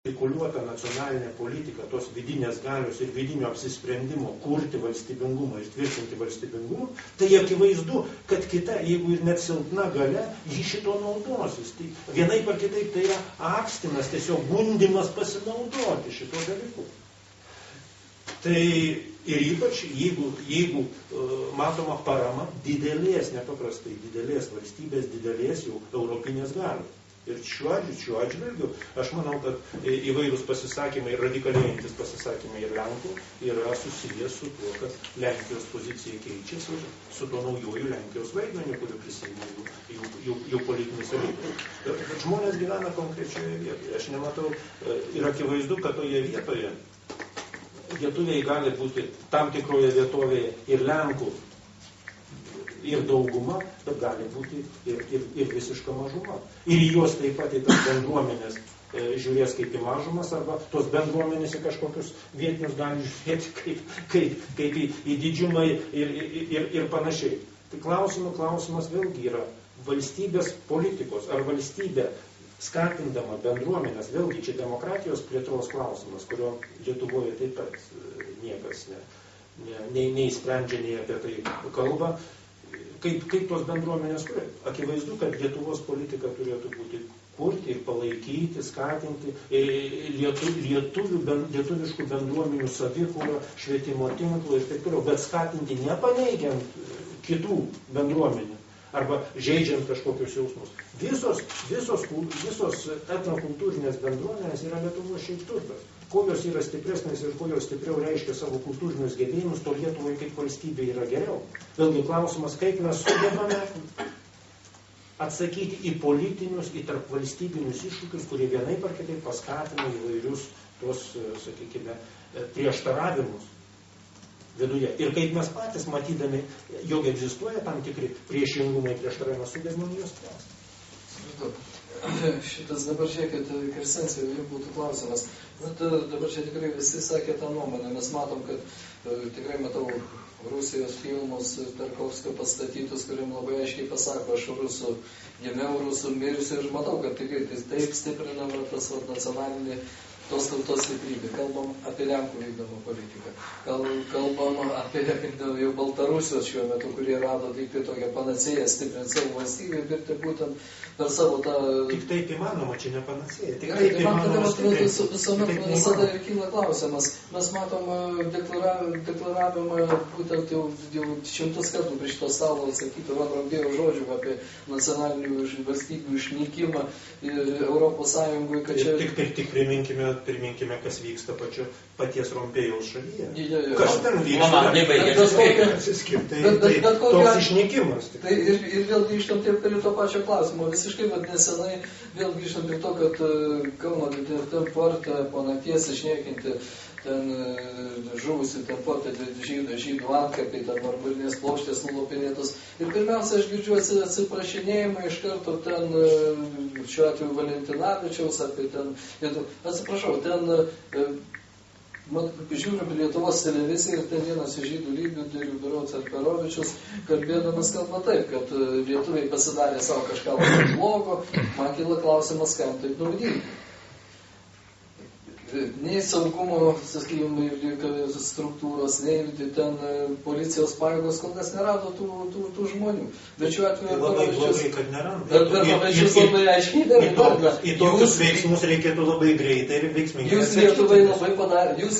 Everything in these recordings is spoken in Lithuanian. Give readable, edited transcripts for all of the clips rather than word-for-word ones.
artikuliuota nacionalinė politika, tos vidinės galios ir vidinio apsisprendimo kurti valstybingumą ir tvirtinti valstybingumą, tai akivaizdu, kad kita, jeigu ir net silpna galia, ji šito naudosis. Tai vienaip ar kitaip tai yra akstinas, tiesiog gundimas pasinaudoti šito dalyku. Tai ir ypač, jeigu matoma parama didelės, nepaprastai didelės valstybės, didelės jau europinės galios. Ir šiuo atžvilgiu, aš manau, kad įvairūs pasisakymai, radikalėjantis pasisakymai ir Lenkų yra susijęs su tuo, kad Lenkijos pozicija keičiasi ir su tuo naujoju Lenkijos vaidmeniu, kuriuo prisima jų politinis elitas. Bet žmonės gyvena konkrečioje vietoje. Aš nematau, ir akivaizdu, kad toje vietoje lietuviai gali būti tam tikroje vietovėje ir Lenkų, ir dauguma, bet gali būti ir visiška mažuma. Ir juos taip pat į tas bendruomenės žiūrės kaip į mažumas, arba tos bendruomenės į kažkokius vietinius gali žiūrėti kaip į didžiumą ir panašiai. Tai klausimas vėlgi yra valstybės politikos, ar valstybė skatindama bendruomenės, vėlgi čia demokratijos plėtros klausimas, kurio Lietuvoje taip pat niekas neįsprendžia, nei apie tai kalba. Kaip tos bendruomenės kuria? Akivaizdu, kad Lietuvos politika turėtų būti kurti ir palaikyti, skatinti lietuviškų bendruomenių savikūrą, švietimo tinklų ir taip toliau, bet skatinti nepaneigiant kitų bendruomenių arba žaidžiant kažkokius jausmus. Visos etnokultūrinės bendruomenės yra Lietuvos šiaip turtas. Kuo jos yra stipresnės ir kuo jos stipriau reiškia savo kultūrinius gebėjimus, to Lietuvai kaip valstybė yra geriau. Vėlgi klausimas, kaip mes sugebame atsakyti į politinius, į tarpvalstybinius iššūkius, kurie vienaip ar kitaip paskatina įvairius tos, sakykime, prieštaravimus viduje. Ir kaip mes patys, matydami, jog egzistuoja tam tikri priešingumai, prieštaravimas, sugebame juos spręsti. Šitas dabar žiūrėkit, Kristencija, jums būtų klausimas. Dabar čia tikrai visi sakė tą nuomonę. Mes matom, kad tikrai matau Rusijos filmus Tarkovskio pastatytus, kuriam labai aiškiai pasako, aš rusų gimiau, rusų mirsiu, ir matau, kad tikrai taip stiprinama tas nacionalinį tos tautos stiprybė. Kalbam apie Lenkų vykdomą politiką. Kalbam apie jau Baltarusijos šiuo metu, kurie rado tik tai tokią panacėją stiprinti savo valstybę ir tai būtent per savo tą... Tik taip įmanoma, čia ne panacėja. Tik taip įmanoma stiprinti. Visuomet visada ir kyla klausimas. Mes matom deklaravimą būtent jau šimtus kartų prie šito stalo atsakyti Rambėjo žodžių apie nacionalinių valstybių išnykimą Europos Sąjungoje, kad čia... Tik priminkime, kas vyksta paties Rompėjaus šalyje. Kas ten vyksta? Tai toks išnykimas. Ir vėl grįžtam prie to pačio klausimo. Visiškai nesenai vėl grįžtam prie to, kad Kauno ten porte po nakties išniekinti ten žuvusi ten porte žydų antkapiai, ten marmurinės plokštės nulopinėtos. Ir pirmiausia, aš girdžiu atsiprašinėjimą iš karto ten, šiuo atveju Valentinavičiaus, apie ten, atsiprašau, ten žiūrim Lietuvos televiziją ir ten vienas iš žydų lyderių, Berods Alperovičius, kalbėdamas kalba taip, kad lietuviai pasidarė savo kažką labai blogo, man kyla klausimas, kam taip naudinga. Nei saugumo, sakykime, struktūros, nei ten policijos pajėgos kol kas nerado tų žmonių. Bet šiuo atveju... Labai blogai, kad neranda. Bet Pavyzdžius labai aiškiai dar. Į tokius veiksmus reikėtų labai greitai ir veiksmingai. Jūs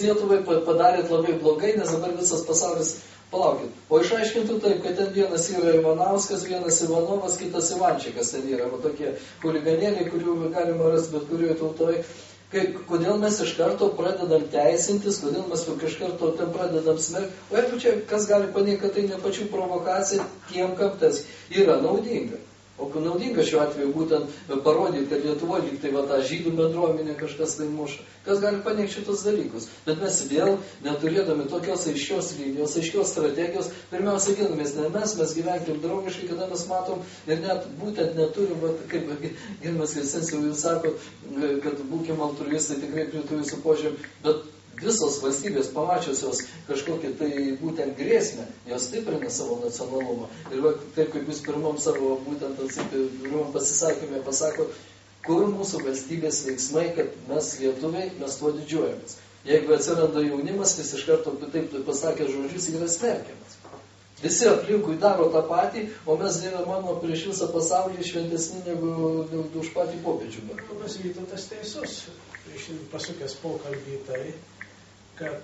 Lietuvai padarėt labai blogai, nes dabar visas pasaulis... Palaukit. O išaiškintų taip, kad ten vienas yra Ivanauskas, vienas Ivanovas, kitas Ivančikas ten yra. O tokie huliganėliai, kurių galima rasti bet kurioje tautoje. Kodėl mes iš karto pradedam teisintis, kodėl mes iš karto ten pradedam smerkti. O jeigu čia kas gali paneigti, kad tai ne pačių provokacija tiem, kam tas yra naudinga. O naudinga šiuo atveju būtent parodyti, kad Lietuvoje lyg tai va tą žydų bendruomenę kažkas tai muša. Kas gali paneigti šitus dalykus? Bet mes vėl, neturėdami tokios aiškios linijos, aiškios strategijos, pirmiausia ginamės ne mes gyvenkim draugiškai, kada mes matom ir net būtent neturim, kaip Gilmas Kristencija jau sako, kad būkim altruistai, tikrai prie jūsų požiūrį, bet visos valstybės pamačiusios kažkokią tai būtent grėsmę, jos stiprina savo nacionalumą. Ir taip kaip jūs pirmam savo būtent pirmam pasisakymė pasako, Kur mūsų valstybės veiksmai, kad mes lietuviai, mes tuo didžiuojamės. Jeigu atsiranda jaunimas, jis iš karto taip pasakė žodžius, yra smerkiamas. Visi aplinkui daro tą patį, o mes, Dieve mano, prieš visą pasaulį šventesni negu už patį popiežių. Ponas Vytautas teisus, pasukęs pokalbį tai, kad,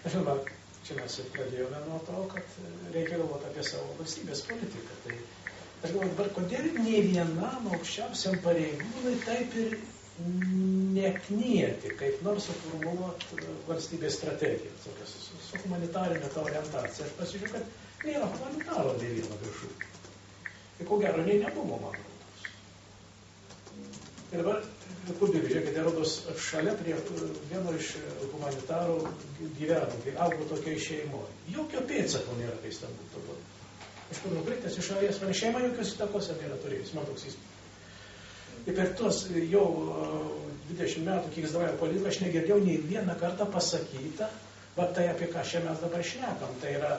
žinoma, čia mes ir pradėjome nuo to, kad reikia galvoti apie savo valstybės politiką. Tai aš galvoju, dabar kodėl nei vienam aukščiausiam pareigūnui taip ir neknieti, kaip nors suformuluoti valstybės strategiją, su humanitarinė ta orientacija. Aš pasižiūrėjau, kad nėra humanitaro nei vieno viršų. Ir ko gero, nei nebuvo, man rodos. Ir dabar, Kubilius, žiūrėkite, rodos šalia prie vieno iš humanitarų gyveno, kai augo tokiai šeimoje. Jokio pėdsako nėra, kai jis ten būtų. Aš kur nukritęs iš šalies, man šeima jokios įtakos nėra turėjus, man toks įspūdis. Ir per tuos jau 20 metų, kiek jis dabar politiką, aš negirdėjau nei vieną kartą pasakytą, va tai apie ką šiandien mes dabar šnekam, tai yra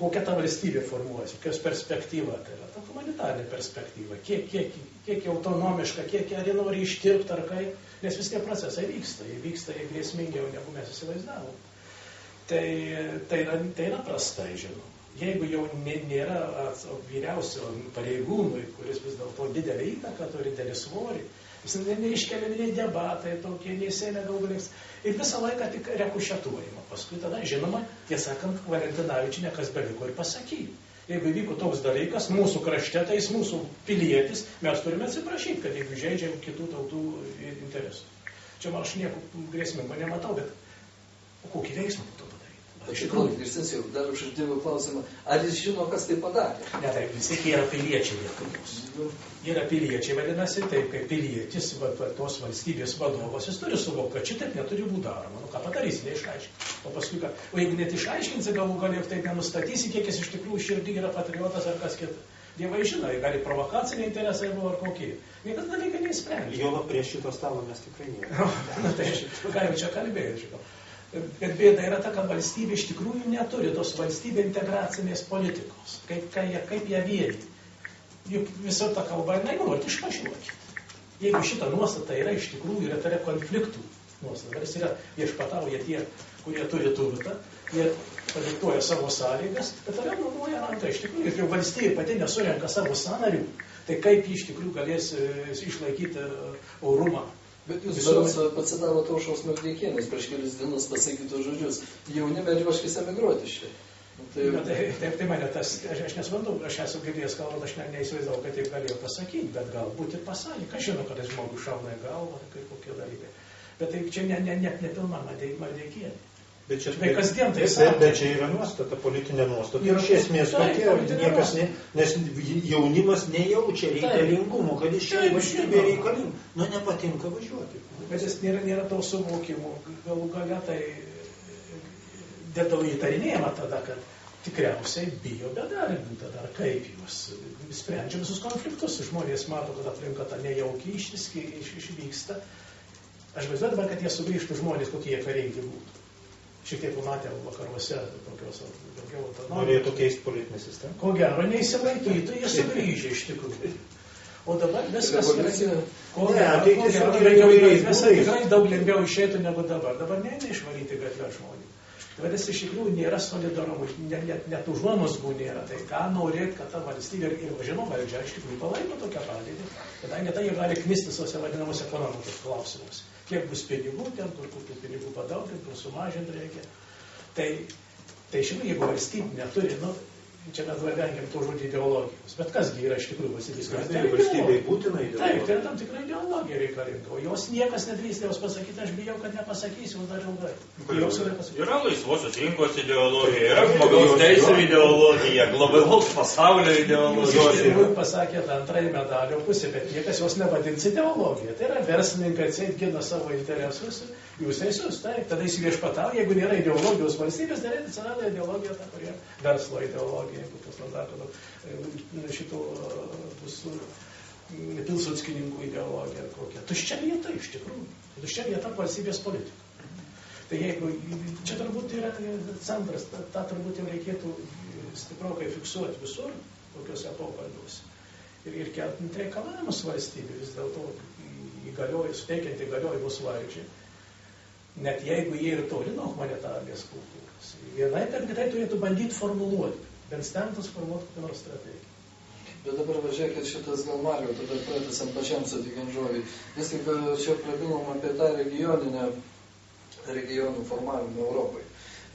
kokia ta valstybė formuojasi, kokios perspektyva, tai yra ta humanitarinė perspektyva, kiek autonomiška, kiek ar jie nori ištirpti ar kaip, nes vis tie procesai vyksta, jie grėsmingiau negu mes įsivaizdavom. Tai yra prastai, žinoma. Jeigu jau nėra vyriausio pareigūnui, kuris vis dėlto didelį įtaką turi, didelį svorį, jis neiškeliami debatai, tokie neįsėmė galbūt. Ir visą laiką tik rekušetuojama. Paskui tada, žinoma, tiesąkant, Valentinavičienė kas beliko ir pasakyti. Jeigu vyko toks dalykas, mūsų krašte, tai jis mūsų pilietis, mes turime atsiprašyti, kad jeigu žaidžia kitų tautų interesų. Čia aš nieko grėsmingo nematau, bet kokį veiksmą to padaryti? Iš tikrųjų, Kristinsiu, dar uždėjau klausimą, ar jis žino, kas tai padarė? Ne, taip, vis tiek jie yra piliečiai Lietuvos. Jie yra piliečiai, vadinasi, taip, kaip pilietis, tos valstybės vadovas, jis turi suvokti, kad šitaip neturi būti daroma. Nu, ką padarysi, neišaiškinti. O paskui, o jeigu net išaiškinsi, galų gal ir taip nenustatysi, kiek jis iš tikrųjų širdį yra patriotas ar kas kita. Dievai žino, gali provokaciniai interesai buvo ar kokie. Niekas dalykai neįsprendžia. Jo prie šito stalo mes tikrai nėra. Na, tai ką jau čia kalbėjau, šito. Bet bėda yra ta, kad valstybė iš tikrųjų neturi tos valstybė integracinės politikos. Kaip ją vienyti. Juk visą tą kalbą negalvoti, išvažiuokit. Jeigu šita nuostata yra iš tikrųjų, yra tai konfliktų nuostata. Jis yra viešpatauja tie, kurie turi turtą, jie padiktuoja savo sąlygas, bet tada nuomoja ranką iš tikrųjų. Ir jau valstybė pati nesurenka savo sąnarių, tai kaip iš tikrųjų galės išlaikyti orumą. Bet jūs berods pacitavote Aušros Maldeikienės prieš kelius dienus pasakytus žodžius. Jaunime ruoškis emigruoti iš čia. Tai mane tas, aš nesuprantu, aš esu girdėjęs kalbant, aš neįsivaizdavau, kad taip galėjo pasakyti, bet galbūt ir pasakė. Kas žino, kad žmogus šauna į galvą, kaip kokie dalykai. Bet tai čia nepilna Maldeikienė. Bet čia yra nuostata, politinė nuostata. Ir iš esmės tokia, niekas nes jaunimas nejaučia reikalingumo, kad iš čia valstybė reikalinga. Nu, nepatinka važiuoti. Bet jis nėra to suvokimo. Galų gale tai dėl įtarinėjama tada, kad tikriausiai bijo bedarbių tada, ar kaip juos sprendžia visus konfliktus. Žmonės mato, kad aplinka ta nejaukiai išvyksta. Aš vaizduoju dabar, kad jie sugrįžtų žmonės, kokie jie karingi būtų. Šiek tiek pamatė vakaruose tokios daugiau autonomijos. Norėtų keisti politinę sistemą? Ko gero, neįsilaikytų, jie sugrįžė iš tikrųjų. O dabar viskas tikrai daug lengviau išeitų negu dabar. Dabar neišvaryti gatvę žmonių. Vadinasi, iš tikrųjų nėra solidarumo, net užuomazgų nėra. Tai ką norėt, kad ta valstybė ir žinoma valdžia iš tikrųjų palaiko tokią padėtį, kadangi tai jie gali knistis tose vadinamos ekonomikos klausimus. Kiek bus pinigų, ten kur tų pinigų padaugint, kur sumažinti reikia. Tai šiandien, jeigu valstybė neturi, čia mes vengiam to žodį ideologijos. Bet kasgi yra iš tikrųjų valstybės? Valstybei būtina ideologija. Taip, tai yra tam tikra ideologija reikalinga. O jos niekas nedrįsta jos pasakyti, aš bijau, kad nepasakysiu, dar ilgai. Yra laisvosios rinkos ideologija, yra žmogaus teisų ideologija, globalaus pasaulio ideologija. Iš tikrųjų pasakėte antrąjį medalio pusę, bet niekas jos nevadins ideologija. Tai yra verslininkai atseit gina savo interesus. Jūs teisus, taip, tada įsiviešpatauja, jeigu nėra ideologijos valstybės, tai atsiranda ideologija, ta kurie verslo ideologija, jeigu tas standartų šitų visų pilsudskininkų ideologija kokia. Tuščia vieta iš tikrųjų. Tuščia vieta valstybės politika. Tai jeigu, čia turbūt yra centras, tą turbūt jau reikėtų stiprokai fiksuoti visur, kokiuose pokalbiuose. ir keltant reikalavimus valstybė, vis dėlto suteikiant įgaliojimus valdžiai, net jeigu jie ir toli nuo humanitarinės kultūros. Vienai per kitai turėtų bandyti formuluoti, bent stengtis formuoti kokią nors strategiją. Bet dabar važiuokit šitas gal Mario, tada pratęsiam pačiam sutikiant žodį. Vis tik čia prabilom apie tą regionų formavimą Europai,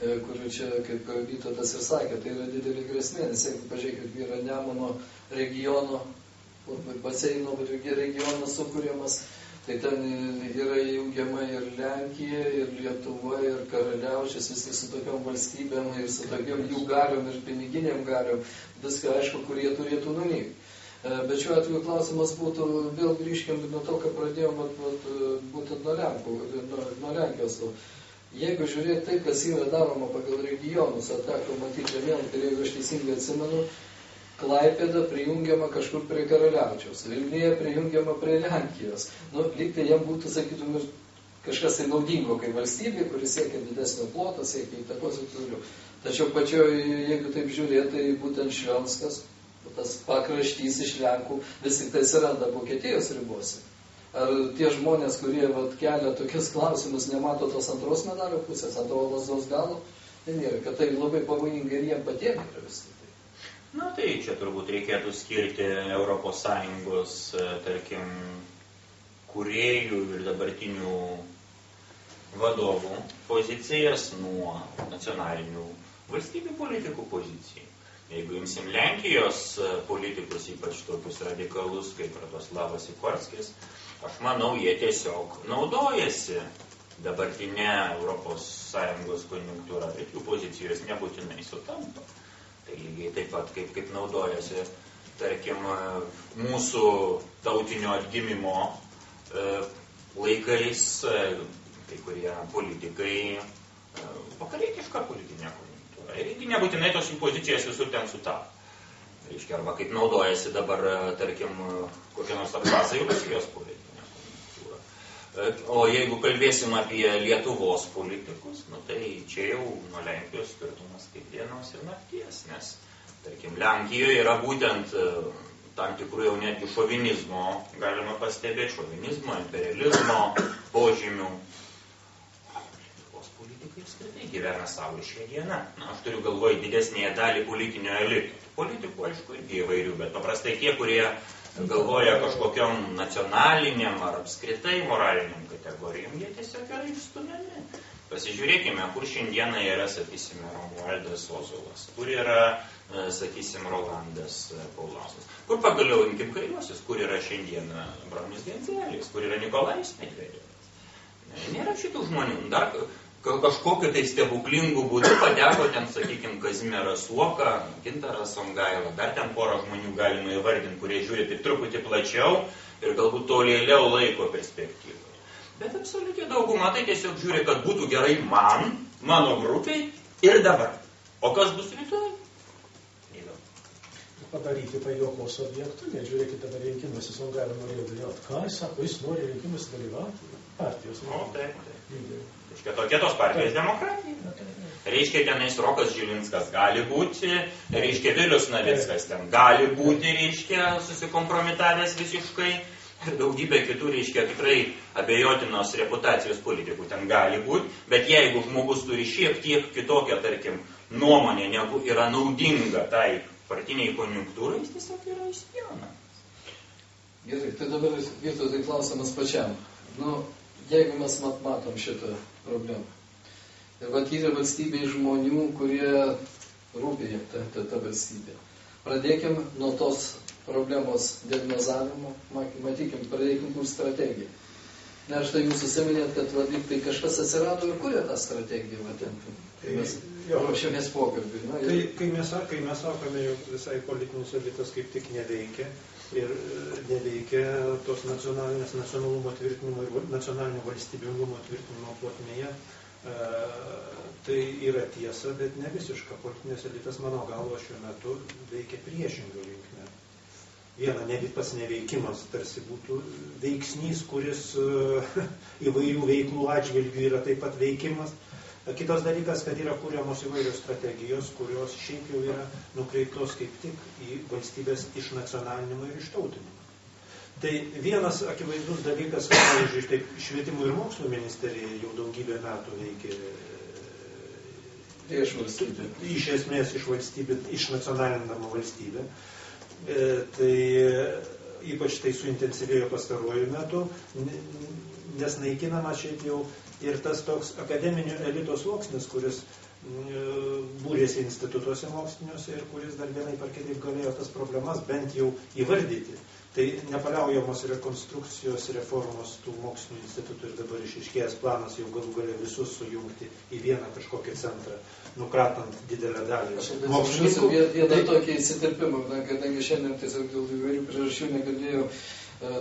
kurių čia, kaip Vytautas ir sakė, tai yra didelį grėsmė, nes jeigu pažiūrėkit, yra Nemuno regiono, baseino regionas sukūriamas, tai ten yra jungiama ir Lenkija, ir Lietuva, ir Karaliaučius, viskai su tokiom valstybėm, ir su tokiom jų galiom, ir piniginiam galiom, viską aišku, kur jie turėtų nunykti. Bet šiuo atveju klausimas būtų, vėl grįžkim nuo to, ką pradėjom, būtent nuo Lenkijos. Jeigu žiūrėti tai, kas yra daroma pagal regionus, teko matyti žemėlapį, ir jeigu aš teisingai atsimenu, Klaipėda prijungiama kažkur prie Karaliaučiaus, Vilniuje prijungiama prie Lenkijos. Lyg tai jam būtų, sakytum, ir kažkas tai naudingo kaip valstybė, kuris siekia didesnio ploto, siekia įtakos ir toliau. Tačiau pačioje, jeigu taip žiūrėti, tai būtent Švenskas, tas pakraštys iš Lenkų, vis tik tai atsiranda Vokietijos ribose. Ar tie žmonės, kurie kelia tokius klausimus, nemato tos antros medalio pusės, antro lazdos galo? Tai nėra, kad tai labai pavojinga ir jiem patiem yra visai. Na tai čia turbūt reikėtų skirti ES, tarkim, kūrėjų ir dabartinių vadovų pozicijas nuo nacionalinių valstybių politikų pozicijų. Jeigu imsim Lenkijos politikus, ypač tokius radikalus kaip Radoslavas Sikorskis, aš manau, jie tiesiog naudojasi dabartinę ES konjunktūrą, bet jų pozicijos nebūtinai sutampa. Tai lygiai taip pat, kaip naudojasi, tarkim, mūsų tautinio atgimimo laikais, kai kurie politikai, vakarietiška politinė konjunktūra. Ir nebūtinai tos jų pozicijos visur ten sutapo. Reiškia, arba kaip naudojasi dabar, tarkim, kokia nors Abchazai Rusijos politinė konjunktūra. O jeigu kalbėsim apie Lietuvos politikus, tai čia jau nuo Lenkijos skirtumas kaip dienos ir nakties, nes, tarkim, Lenkijoje yra būtent tam tikrų jau netgi šovinizmo, galima pastebėti, šovinizmo, imperializmo požymių. Lietuvos politikai apskritai gyvena savo šią dieną. Aš turiu galvoje didesnėje dalį politinio elito. Politikų, aišku, irgi įvairių, bet paprastai tie, kurie galvoja kažkokiom nacionaliniam ar apskritai moraliniam kategorijom, jie tiesiog yra išstumiami. Pasižiūrėkime, kur šiandieną yra, sakysime, Romualdas Ozolas, kur yra, sakysime, Rolandas Paulauskas. Kur pagaliau imkim kairiuosius, kur yra šiandieną Bronius Genzelis, kur yra Nikolajus Medvedevas. Nėra šitų žmonių. Dar kažkokiu tai stebuklingų būdų padego ten, sakykime, Kazimieras Uoka, Gintaras Songaila, dar ten porą žmonių galima įvardinti, kurie žiūri tik truputį plačiau ir galbūt tolėliau laiko perspektyvoje. Bet absoliučiai dauguma tai tiesiog žiūri, kad būtų gerai man, mano grupiai ir dabar. O kas bus rytoj? Padaryti pajuokos objektų, nežiūrėkite dabar rinkimuose, Songaila norėjo dalyvauti. Ką jis sako, jis nori rinkimuose dalyvauti? Partijos. Reiškia, tokia tos partijos demokratija. Reiškia, tenais Rokas Žilinskas gali būti, reiškia, Vilius Navickas ten gali būti, reiškia, susikompromitavęs visiškai. Ir daugybė kitų, reiškia, tikrai abejotinos reputacijos politikų ten gali būti, bet jeigu žmogus turi šiek tiek kitokią, tarkim, nuomonę, negu yra naudinga tai partiniai konjunktūrai, jis tiesiog yra įspėjamas. Gerai, tai dabar vietos tai klausimas pačiam. Jeigu mes matom šitą problemą, ir yra valstybėje žmonių, kurie rūpėja ta valstybė, pradėkim nuo tos problemos diagnozavimo, matykim, pradėkim kur strategiją. Nes štai jūs susiminėt, kad tai kažkas atsirado ir kuria tą strategiją, mes ruošiamės pokalbį. Tai kai mes sakome, jog visai politinis elitas kaip tik neveikia ir neveikia tos nacionalumo tvirtinimo ir nacionalinio valstybingumo tvirtinimo plotmėje, tai yra tiesa, bet ne visiška. Politinis elitas, mano galva, šiuo metu veikia priešingą linkmę. Viena, pats neveikimas tarsi būtų veiksnys, kuris įvairių veiklų atžvilgių yra taip pat veikimas. Kitas dalykas, kad yra kūriamos įvairios strategijos, kurios šiaip jau yra nukreiptos kaip tik į valstybės išnacionalinimą ir ištautinimą. Tai vienas akivaizdus dalykas, kad, pavyzdžiui, taip, švietimo ir mokslo ministerija jau daugybę metų veikia iš esmės iš nacionalinama valstybė. Tai ypač tai suintensyvėjo pastaruoju metu, nes naikinama šiaip jau ir tas toks akademinio elito sluoksnis, kuris būrėsi institutuose moksliniuose ir kuris dar vienai par kitaip galėjo tas problemas bent jau įvardyti. Tai nepaliaujamos rekonstrukcijos reformos tų mokslinių institutų ir dabar išaiškėjęs planas jau galų galę visus sujungti į vieną kažkokį centrą, nukratant didelę dalį mokslininkų. Vieną tokį įsiterpimą, kadangi šiandien tiesiog dėl įvairių priežasčių negalėjau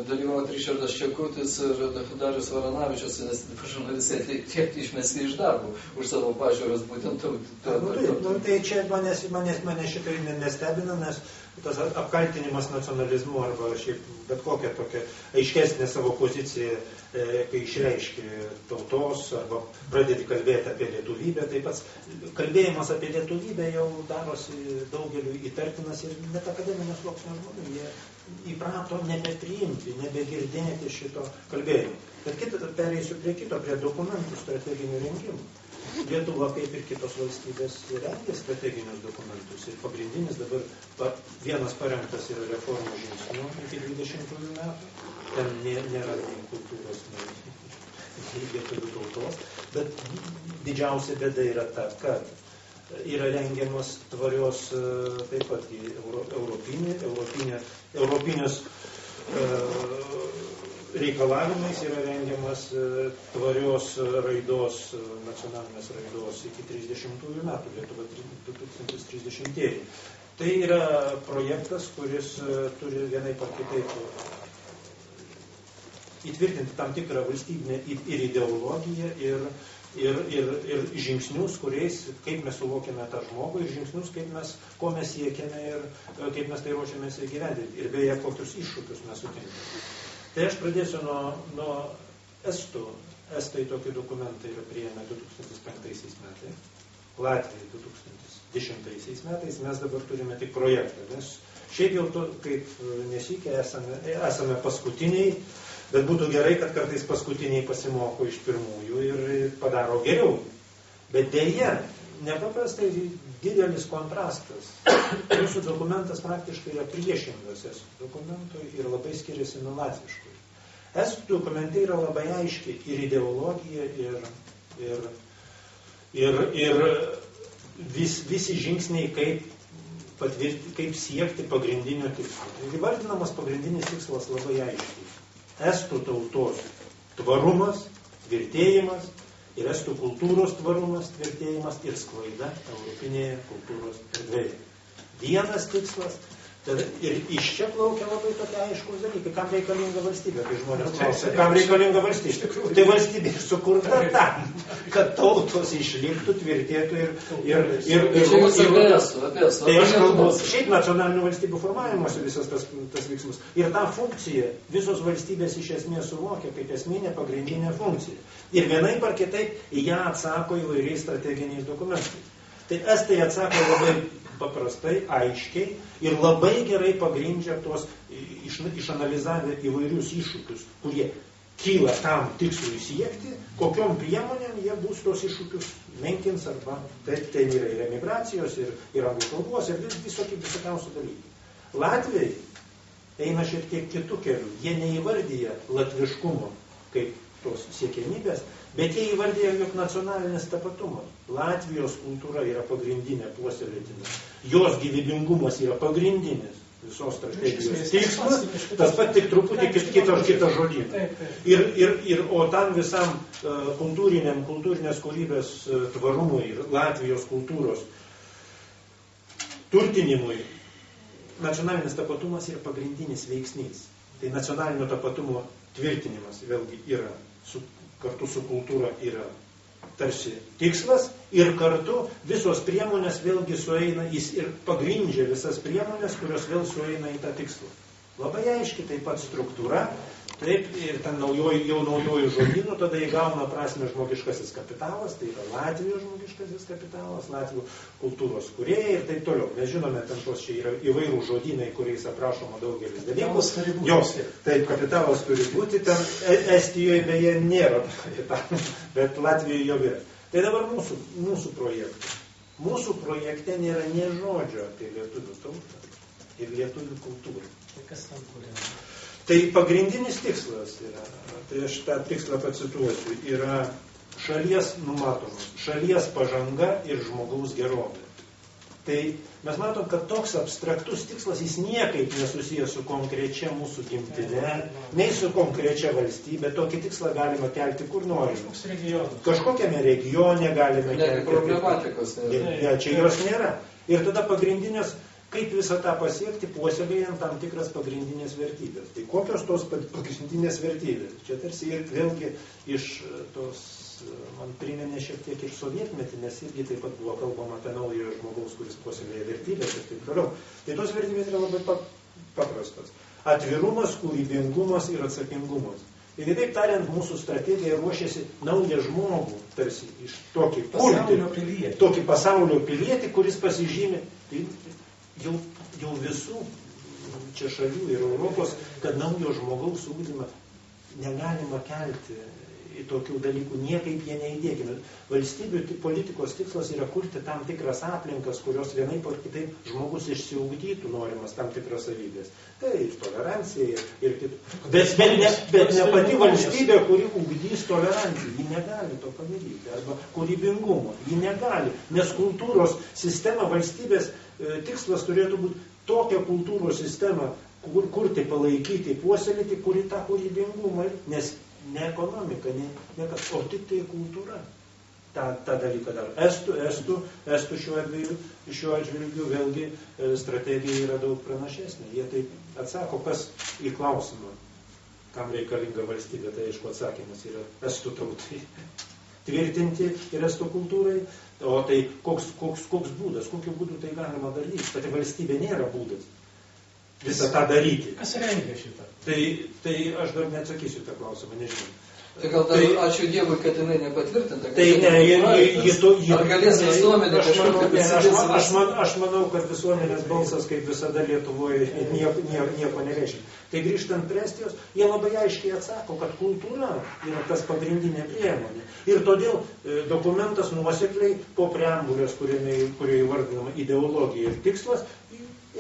dalyvauti Ričardas Čekutis ir Darius Varanavičius, nes žurnalistai tiek išmesti iš darbų už savo pažiūras būtent Tai čia mane šitai nestebina, nes tas apkaltinimas nacionalizmu arba šiaip bet kokia tokia aiškesnė savo poziciją, kai išreiški tautos arba pradedi kalbėti apie lietuvybę, tai pats kalbėjimas apie lietuvybę jau darosi daugeliu įtartinas ir net akademinio sluoksnio žmonių. Jie įprato nebepriimti, nebegirdėti šito kalbėjimo. Bet pereisiu prie dokumentų strateginių rengimų. Lietuva, kaip ir kitos valstybės, rengia strateginius dokumentus. Ir pagrindinis dabar vienas parengtas yra reformų žingsnių iki 20 metų. Ten nėra nei kultūros, nei lietuvių tautos. Bet didžiausia bėda yra ta, kad yra rengiamas tvarios taip pat europinės reikalavimais yra rengiamas tvarios raidos, nacionalinės raidos iki 30 metų, Lietuva 2030. Tai yra projektas, kuris turi vienai par kitaip įtvirtinti tam tikrą valstybinę ir ideologiją, ir žingsnius, kuriais, kaip mes suvokiame tą žmogų, ir žingsnius, ko mes siekiame ir kaip mes tai ruošiamės įgyvendinti. Ir beje, kokius iššūkius mes sutinkame. Tai aš pradėsiu nuo estų. Estai tokį dokumentą yra priėmę 2005 metais, Latvijai 2010 metais, mes dabar turime tik projektą. Nes šiaip jau, kaip nesykė, esame paskutiniai, bet būtų gerai, kad kartais paskutiniai pasimoko iš pirmųjų ir padaro geriau. Bet dėja, nepaprastai didelis kontrastas. Jūsų dokumentas praktiškai yra priešingas estų dokumentui ir labai skiriasi nuo latviškui. Estų dokumentai yra labai aiški ir ideologija, ir visi žingsniai, kaip siekti pagrindinio tikslo. Įvardinamas pagrindinis tikslas labai aiškiai. Estų tautos tvarumas, tvirtėjimas ir estų kultūros tvarumas, tvirtėjimas ir sklaida europinėje kultūros erdvėje. Vienas tikslas. Ir iš čia plaukia labai tokie aiškus dalykai. Kam reikalinga valstybė? Kai žmonės klausia, kam reikalinga valstybė? Tai valstybė sukurta tam, kad tautos išliktų, tvirtėtų ir tai aš kalbu, šiaip nacionalinių valstybių formavimuose visas tas veiksmus. Ir tą funkciją visos valstybės iš esmės suvokia kaip esminė pagrindinė funkcija. Ir vienaip ar kitaip į ją atsako įvairiais strateginiais dokumentais. Tai estai atsako labai paprastai, aiškiai ir labai gerai pagrindžia tuos, išanalizavę įvairius iššūkius, kurie kyla tam tikslui siekti, kokiom priemonėm jie bus tos iššūkius menkins arba ten yra ir emigracijos, ir anglų kalbos, ir visokiausių dalykų. Latviai eina šiek tiek kitų kelių. Jie neįvardyja latviškumo kaip tos siekiamybės, bet jie įvardyja jog nacionalinis tapatumas. Latvijos kultūra yra pagrindinė puoselėtina. Jos gyvybingumas yra pagrindinis visos strategijos tikslas, tas pat tik truputį kitą žodyną. O tam visam kultūrinės kūrybės tvarumui ir Latvijos kultūros turtinimui nacionalinis tapatumas yra pagrindinis veiksnys. Tai nacionalinio tapatumo tvirtinimas vėlgi yra kartu su kultūra yra tarsi tikslas ir kartu visos priemonės vėlgi sueina, jis ir pagrindžia visas priemonės, kurios vėl sueina į tą tikslą. Labai aiški taip pat struktūra, Taip, ir ten naujojų žodynų tada įgauna prasme žmogiškasis kapitalas, tai yra Latvijos žmogiškasis kapitalas, Latvijų kultūros kūrėjai ir taip toliau. Mes žinome, ten tos čia yra įvairių žodynai, kuriais aprašoma daugelis dalykų. Jos, taip, kapitalas turi būti, ten Estijoje beje nėra kapitalo, bet Latvijoje jau yra. Tai dabar mūsų projektai. Mūsų projekte nėra nė žodžio apie lietuvių tautą ir lietuvių kultūrą. Tai kas tam kūrė? Tai pagrindinis tikslas yra, tai aš tą tikslą pacituosiu, yra šalies numatomas, šalies pažanga ir žmogaus gerovė. Tai mes matom, kad toks abstraktus tikslas, jis niekaip nesusijęs su konkrečia mūsų gimtine, nei su konkrečia valstybė. Tokį tikslą galima kelti kur norime. Kažkokiame regione galime kelti. Problematikos nėra. Čia jos nėra. Ir tada pagrindinės, kaip visą tą pasiekti, puoselėjant tam tikras pagrindinės vertybės. Tai kokios tos pagrindinės vertybės? Čia tarsi ir vėlgi iš tos, man priminė šiek tiek ir sovietmetį, nes irgi taip pat buvo kalbama apie naujojo žmogaus, kuris puoselėja vertybės ir taip toliau. Tai tos vertybės yra labai paprastos. Atvirumas, kūrybingumas ir atsakingumas. Ir kitaip tariant, mūsų strategija ruošiasi naują žmogų, tarsi iš tokį kurti, tokį pasaulio pilietį, kuris pasižymi. Tai jau visų čia šalių ir Europos, kad naujo žmogaus ugdymą negalima kelti į tokių dalykų, niekaip jie neįdėkime. Valstybių politikos tikslas yra kurti tam tikras aplinkas, kurios vienaip ar kitaip žmogus išsiugdytų norimas tam tikras savybės. Tai ir tolerancija, ir kitų. Bet ne pati valstybė, kuri ugdys toleranciją, ji negali to padaryti. Arba kūrybingumo, ji negali. Nes kultūros sistema valstybės tikslas turėtų būti tokią kultūros sistemą kurti, palaikyti, puoselėti, kuri tą kūrybingumą, nes ne ekonomika, ne kas, o tik tai kultūra tą dalyką daro. Estų šiuo atžvilgiu vėlgi strategija yra daug pranašesnė. Jie taip atsako, kas į klausimą, kam reikalinga valstybė, tai aišku atsakymas yra estų tautai tvirtinti ir estų kultūrai. O tai koks būdas, kokiu būdu tai galima daryti? Pati valstybė nėra būdas visą tą daryti. Kas rengia šitą? Tai aš dar neatsakysiu tą klausimą, nežinau. Tai gal dar ačiū Dievui, kad jinai nepatvirtinta. Tai ne, ar galės visuomenė kažkaip prisidės? Aš manau, kad visuomenės balsas, kaip visada Lietuvoje, nieko nereiškia. Tai grįžtant prie Estijos, jie labai aiškiai atsako, kad kultūra yra tas pagrindinė priemonė. Ir todėl dokumentas nuosekliai po preambulės, kurioje įvardinama ideologija ir tikslas,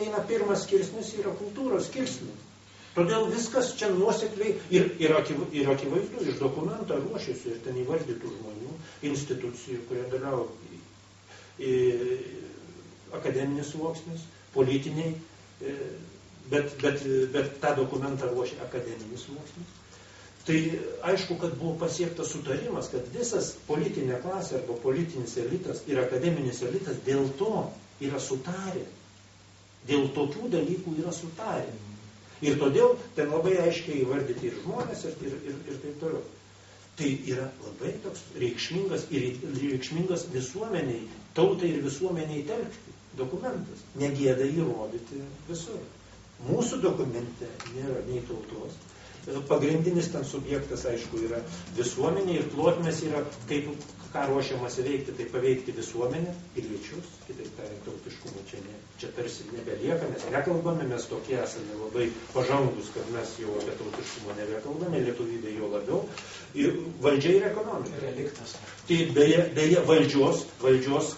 eina pirmas skirsnis, yra kultūros skirsnis. Todėl viskas čia nuosekliai ir akivaizdu iš dokumento ruošiasi ir ten įvardytų žmonių, institucijų, kurie dalyvauja akademinis sluoksnis, politiniai, bet tą dokumentą ruošia akademinis sluoksnis. Tai aišku, kad buvo pasiektas sutarimas, kad visas politinė klasė arba politinis elitas ir akademinis elitas dėl to yra sutarę. Dėl tokių dalykų yra sutarę. Ir todėl ten labai aiškiai įvardyti ir žmonės ir taip toliau. Tai yra labai toks reikšmingas visuomeniai, tautai ir visuomeniai telkti dokumentas. Negėda įrodyti visur. Mūsų dokumente nėra nei tautos. Pagrindinis ten subjektas, aišku, yra visuomenė ir plotmės yra, kaip ką ruošiamasi veikti, tai paveikti visuomenę, piliečius, kitaip tariant, tautiškumą čia tarsi nebelieka, mes nekalbame, mes tokie esame labai pažangus, kad mes jau apie tautiškumą nebekalbame, lietuvybė jo labiau, ir valdžia ir ekonomika. Reliktas. Tai beje valdžios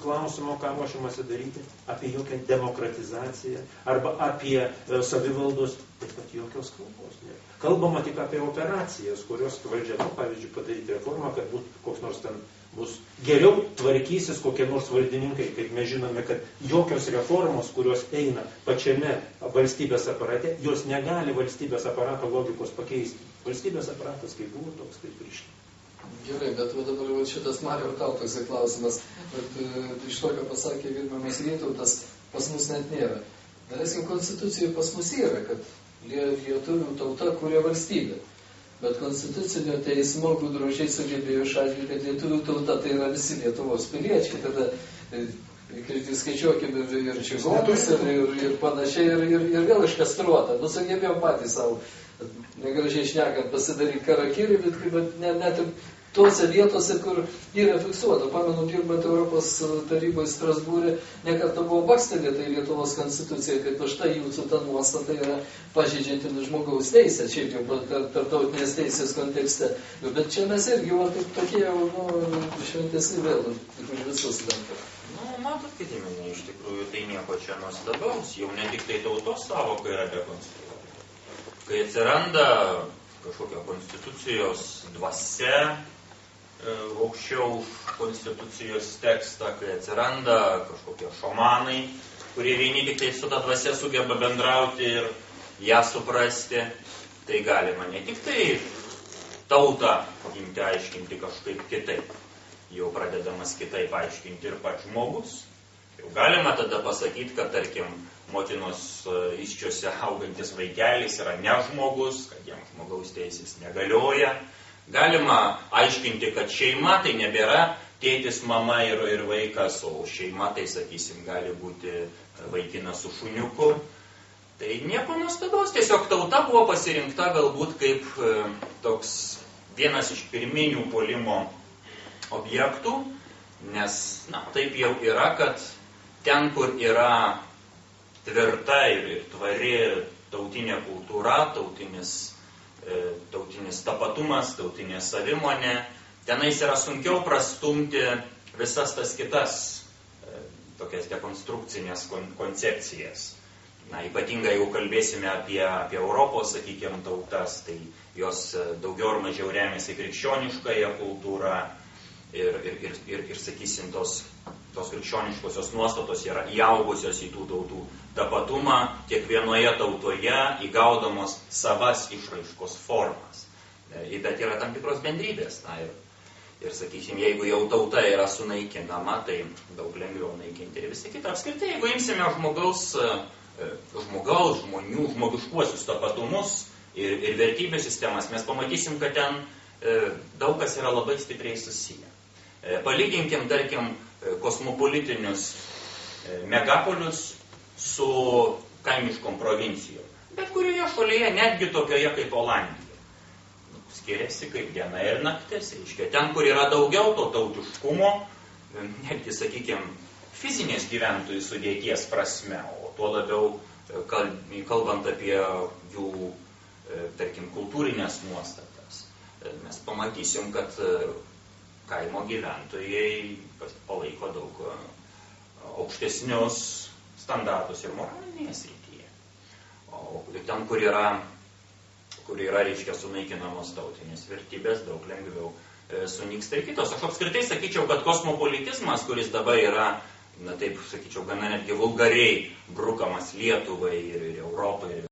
klausimo, ką ruošiamasi daryti, apie jokią demokratizaciją arba apie savivaldos, taip pat jokios kalbos nėra. Kalbama tik apie operacijas, kurios valdžia, pavyzdžiui, padaryti reformą, kad koks nors ten bus geriau tvarkysis kokie nors valdininkai, kaip mes žinome, kad jokios reformos, kurios eina pačiame valstybės aparate, jos negali valstybės aparato logikos pakeisti. Valstybės aparatas kaip buvo, toks taip ir išlieka. Gerai, bet dabar šitas Mario tau toksai klausimas, bet iš to, ką pasakė gerbiamas Vytautas, pas mus net nėra. Daleiskim, konstitucijoje pas mus yra, kad lietuvių tauta kuria valstybę. Bet konstitucinio teismo Gudrožiai sugebėjo išaiškinti, kad lietuvių tauta tai yra visi Lietuvos piliečiai. Tada skaičiuokime ir čigonus, ir panašiai, ir vėl iškastruota. Sugebėjom patys negražiai šnekant, pasidaryti karakirį, bet net ir tose vietose, kur yra fiksuota. Pamenu, dirbant Europos taryboje Strasbūrė, nekartą buvo bakstelėta į Lietuvos konstituciją, kad štai jūsų ta nuostata yra pažeidžianti žmogaus teisę, šiaip jau tarptautinės teisės kontekste. Bet čia mes irgi tokie jau šventesni vėl už visus dabar. Matot, Gediminai, iš tikrųjų tai nieko čia nuostabaus, jau ne tik tai tautos savoka yra dekonstruota. Kai atsiranda kažkokia konstitucijos dvasia, aukščiau konstitucijos tekstą, kai atsiranda kažkokie šamanai, kurie vieni tik tai su ta dvasia sugeba bendrauti ir ją suprasti, tai galima ne tik tai tautą imti aiškinti kažkaip kitaip. Jau pradedamas kitaip aiškinti ir pats žmogus. Jau galima tada pasakyti, kad, tarkim, motinos įsčiose augantis vaikelis yra ne žmogus, kad jam žmogaus teisės negalioja. Galima aiškinti, kad šeima tai nebėra tėtis, mama ir vaikas, o šeima tai, sakysim, gali būti vaikinas su šuniuku. Tai nieko nuostabaus, tiesiog tauta buvo pasirinkta galbūt kaip toks vienas iš pirminių puolimo objektų, nes taip jau yra, kad ten, kur yra tvirta ir tvari tautinė kultūra, tautinis tapatumas, tautinė savimonė, tenais yra sunkiau prastumti visas tas kitas tokias dekonstrukcinės koncepcijas. Ypatingai, jeigu kalbėsime apie Europos, sakykime, tautas, tai jos daugiau ar mažiau remiasi krikščioniškąją kultūrą. Ir sakysim, tos krikščioniškosios nuostatos yra įaugusios į tų tautų tapatumą, kiekvienoje tautoje įgaudamos savas išraiškos formas. Bet yra tam tikros bendrybės. Ir sakysim, jeigu jau tauta yra sunaikinama, tai daug lengviau naikinti ir visą kitą. Apskritai, jeigu imsime žmonių, žmogiškuosius tapatumus ir vertybių sistemas, mes pamatysim, kad ten daug kas yra labai stipriai susiję. Palyginkim, tarkim, kosmopolitinius megapolius su kaimiškom provincijom. Bet kurioje šalyje, netgi tokioje kaip Olandija. Skiriasi kaip diena ir naktis. Reiškia, ten, kur yra daugiau to tautiškumo, netgi, sakykime, fizinės gyventojų sudėties prasme, o tuo labiau kalbant apie jų, tarkim, kultūrinės nuostatas, mes pamatysim, kad kaimo gyventojai palaiko daug aukštesnius standartus ir moralinėje srityje. O ten, kur yra, reiškia, sunaikinamos tautinės vertybės, daug lengviau sunyksta ir kitos. Aš apskritai sakyčiau, kad kosmopolitizmas, kuris dabar yra, taip sakyčiau, gana netgi vulgariai brukamas Lietuvai ir Europai,